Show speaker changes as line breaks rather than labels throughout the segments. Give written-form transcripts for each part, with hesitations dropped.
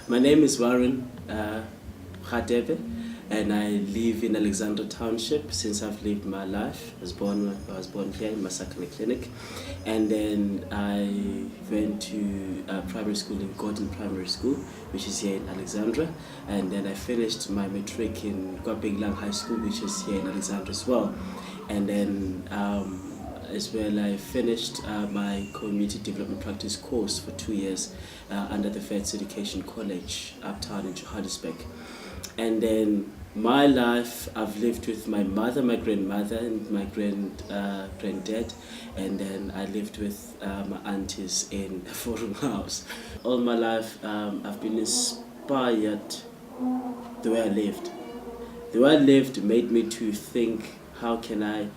My name is Warren Radebe, and I live in Alexandra Township since I've lived my life. I was born here in Masakane Clinic, and then I went to primary school in Gordon Primary School, which is here in Alexandra, and then I finished my matric in Kwapenglang High School, which is here in Alexandra as well, and then as well I finished my community development practice course for 2 years under the Vets Education College uptown in Johannesburg. And then my life, I've lived with my mother, my grandmother, and my granddad, and then I lived with my aunties in a four-room house. All my life, I've been inspired the way I lived. The way I lived made me to think, how can I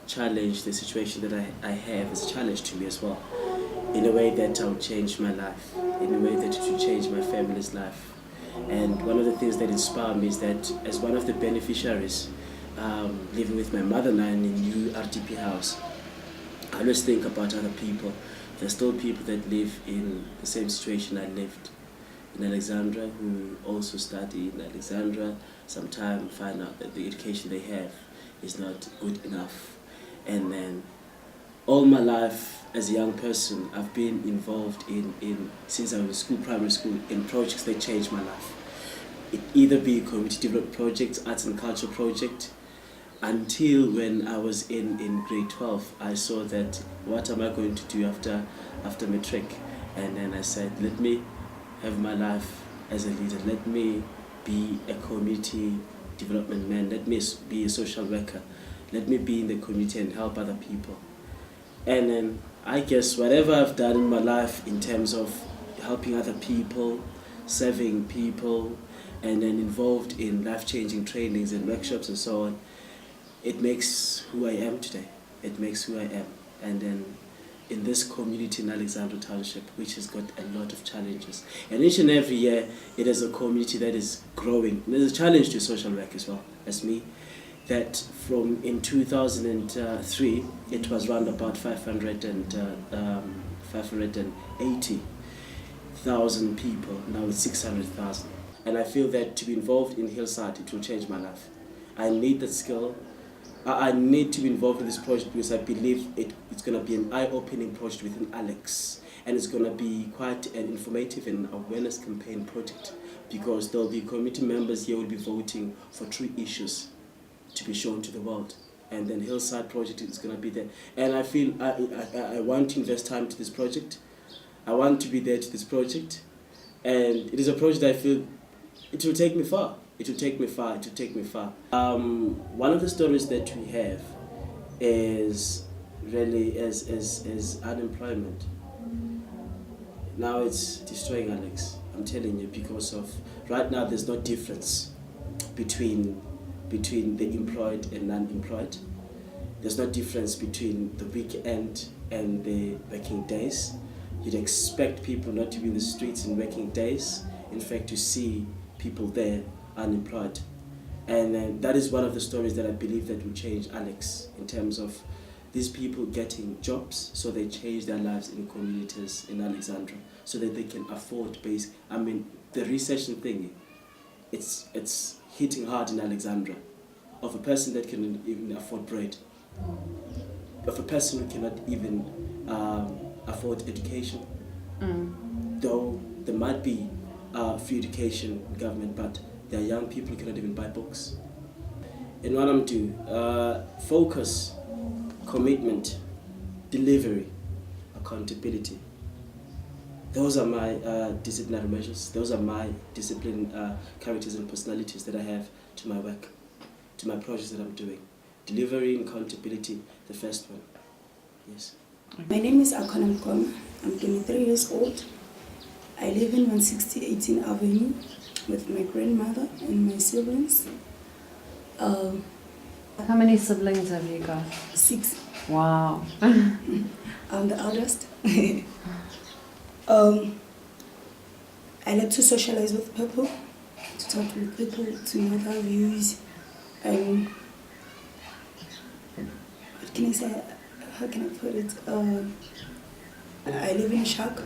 challenge the situation that I have as a challenge to me as well, in a way that I would change my life, in a way that it would change my family's life. And one of the things that inspire me is that as one of the beneficiaries living with my mother now in a new RDP house, I always think about other people. There's still people that live in the same situation I lived in Alexandra, who also study in Alexandra, sometimes find out that the education they have is not good enough. And then all my life as a young person, I've been involved in since I was in primary school, in projects that changed my life. It either be community development projects, arts and culture project, until when I was in grade 12, I saw that what am I going to do after matric? And then I said, let me have my life as a leader, let me be a community development man, let me be a social worker, let me be in the community and help other people. And then I guess whatever I've done in my life in terms of helping other people, serving people, and then involved in life-changing trainings and workshops and so on, it makes who I am today. It makes who I am. And then in this community in Alexandra Township, which has got a lot of challenges. And each and every year, it is a community that is growing. There's a challenge to social work as well, as me, that from in 2003, it was around about 580,000 people. Now it's 600,000. And I feel that to be involved in Hillside, it will change my life. I need that skill. I need to be involved in this project because I believe it's going to be an eye-opening project within Alex. And it's going to be quite an informative and awareness campaign project, because there will be community members here who will be voting for 3 issues to be shown to the world. And then Hillside project is going to be there. And I feel I want to invest time to this project. I want to be there to this project. And it is a project I feel it will take me far. It will take me far. It will take me far. One of the stories that we have is really is unemployment. Now it's destroying Alex. I'm telling you, because of right now there's no difference between the employed and non-employed. There's no difference between the weekend and the working days. You'd expect people not to be in the streets in working days. In fact, to see people there unemployed. And that is one of the stories that I believe that will change Alex, in terms of these people getting jobs, so they change their lives in communities in Alexandra, so that they can afford the recession thing, it's hitting hard in Alexandra, of a person that can even afford bread, of a person who cannot even afford education. Though there might be free education in government, but there are young people who cannot even buy books. And what I'm doing, focus, commitment, delivery, accountability. Those are my disciplinary measures. Those are my discipline characters and personalities that I have to my work, to my projects that I'm doing. Delivery and accountability, the first one. Yes.
My name is Akona Mkoma. I'm 23 years old. I live in 160 18th Avenue with my grandmother and my siblings.
How many siblings have you got?
6.
Wow.
I'm the eldest. I like to socialize with people, to talk with people, to know their views. What can I say? How can I put it? I live in a shack.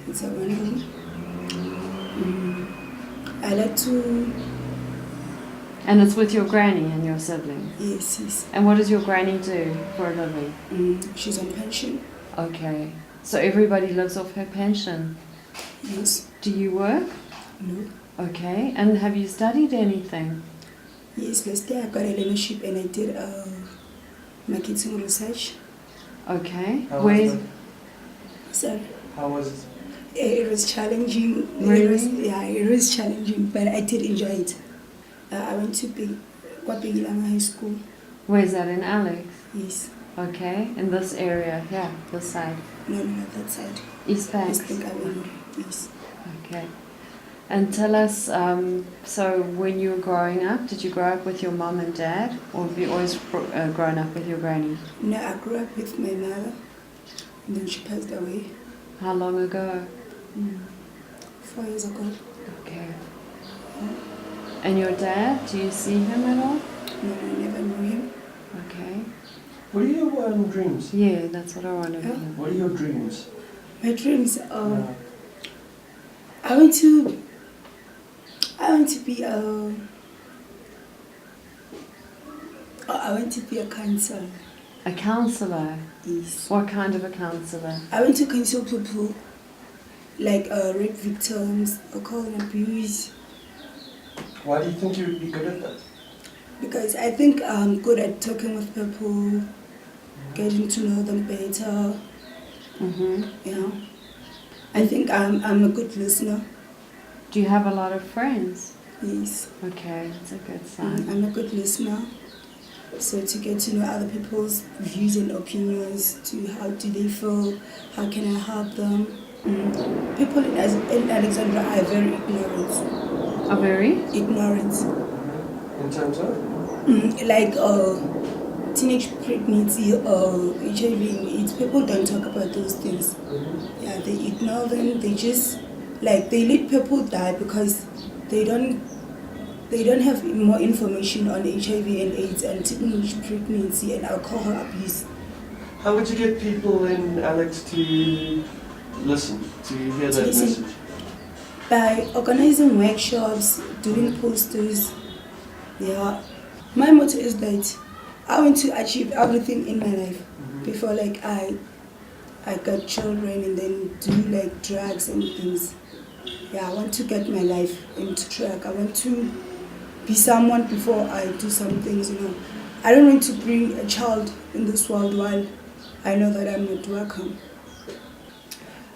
It's a one room. I like to,
And it's with your granny and your siblings.
yes.
And what does your granny do for a living?
She's on pension.
Okay. So everybody lives off her pension.
Yes.
Do you work?
No.
Okay. And have you studied anything?
Yes, last year I got a leadership and I did marketing research.
Okay.
How
Where?
was it?
So
How was it?
it was challenging.
Really?
It was challenging, but I did enjoy it. I went to Kwapegilanga High School.
Where's that, in Alex?
Yes.
Okay. In this area? Yeah, this side.
No, not that side.
East
I
Banks.
think I went. Yes.
Okay. And tell us, so when you were growing up, did you grow up with your mum and dad, or have you always grown up with your granny?
No, I grew up with my mother, and then she passed away
How long ago?
4 years ago.
Okay. And your dad, do you see him at all?
No, I never knew him.
Okay.
What are your dreams?
Yeah, that's what I wanted to
Yeah.
know.
What are your dreams?
My dreams.
Yeah.
I want to be I want to be a counselor.
A counsellor?
Yes.
What kind of a counsellor?
I want to counsel people like rape victims, alcohol abuse,
Why do you think you'd be good at that?
because I think I'm good at talking with people, getting to know them better.
Mm-hmm.
You know, I think I'm a good listener.
Do you have a lot of friends?
Yes.
Okay, that's a good sign.
I'm a good listener. So to get to know other people's views and opinions, to how do they feel, how can I help them. People in Alexandra are very ignorant.
Oh, very?
Ignorant.
In terms of?
Like teenage pregnancy or HIV and AIDS, people don't talk about those things. Yeah, they ignore them. They just they let people die because they don't have more information on HIV and AIDS and teenage pregnancy and alcohol abuse.
How would you get people in Alex to listen, to hear that
listen.
message?
By organizing workshops, doing posters. Yeah. My motto is that I want to achieve everything in my life before I got children and then do drugs and things. Yeah, I want to get my life into track. I want to be someone before I do some things, I don't want to bring a child in this world while I know that I'm not welcome.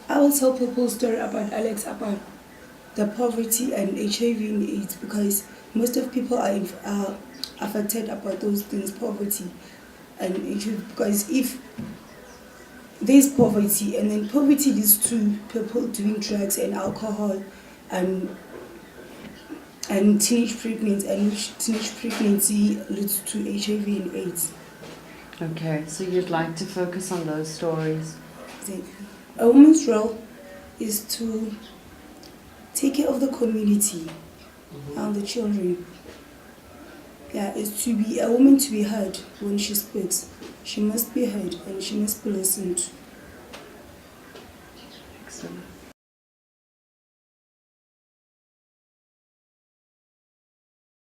I will tell people story about Alex, about the poverty and HIV and AIDS, because most of people are affected about those things, poverty and HIV, because if there's poverty and then poverty leads to people doing drugs and alcohol and teenage pregnancy, and teenage pregnancy leads to HIV and AIDS.
Okay, so you'd like to focus on those stories.
Exactly. A woman's role is to take care of the community and the children. Yeah, it's to be a woman to be heard when she speaks. She must be heard and she must be listened to.
Excellent.